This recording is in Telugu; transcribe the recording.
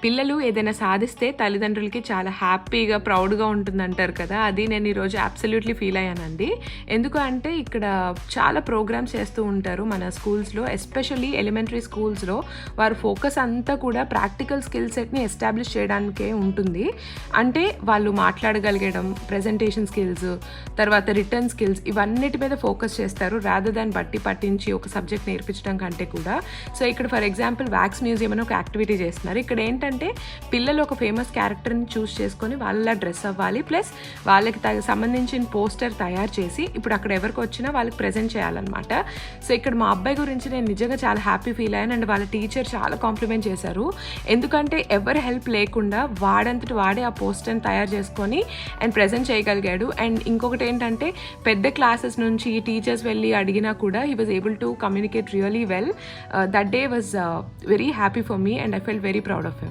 పిల్లలు ఏదైనా సాధిస్తే తల్లిదండ్రులకి చాలా హ్యాపీగా ప్రౌడ్గా ఉంటుందంటారు కదా, అది నేను ఈరోజు అబ్సల్యూట్లీ ఫీల్ అయ్యానండి. ఎందుకు అంటే ఇక్కడ చాలా ప్రోగ్రామ్స్ చేస్తూ ఉంటారు మన స్కూల్స్లో, ఎస్పెషల్లీ ఎలిమెంటరీ స్కూల్స్లో. వారు ఫోకస్ అంతా కూడా ప్రాక్టికల్ స్కిల్ సెట్ని ఎస్టాబ్లిష్ చేయడానికే ఉంటుంది. అంటే వాళ్ళు మాట్లాడగలిగడం, ప్రెజెంటేషన్ స్కిల్స్, తర్వాత రిటర్న్ స్కిల్స్, ఇవన్నిటి మీద ఫోకస్ చేస్తారు రాదర్ దాన్ బట్టి పట్టించి ఒక సబ్జెక్ట్ నేర్పించడం కంటే కూడా. సో ఇక్కడ ఫర్ ఎగ్జాంపుల్ వ్యాక్స్ మ్యూజియం అని ఒక యాక్టివిటీ చేస్తున్నారు. ఇక్కడ ఏంటంటే పిల్లలు ఒక ఫేమస్ క్యారెక్టర్ని చూస్ చేసుకొని వాళ్ళ డ్రెస్ అవ్వాలి, ప్లస్ వాళ్ళకి సంబంధించిన పోస్టర్ తయారు చేసి ఇప్పుడు అక్కడ ఎవరికి వచ్చినా వాళ్ళకి ప్రజెంట్ చేయాలన్నమాట. సో ఇక్కడ మా అబ్బాయి గురించి నేను నిజంగా చాలా హ్యాపీ ఫీల్ అయ్యాను. అండ్ వాళ్ళ టీచర్ చాలా కాంప్లిమెంట్ చేశారు. ఎందుకంటే ఎవరి హెల్ప్ లేకుండా వాడంతటి వాడే ఆ పోస్టర్ని తయారు చేసుకొని అండ్ ప్రజెంట్ చేయగలిగాడు. అండ్ ఇంకొకటి ఏంటంటే పెద్ద క్లాసెస్ నుంచి టీచర్స్ వెళ్ళి అడిగినా కూడా he was able to communicate really well. That day was very happy for me and I felt very proud of him.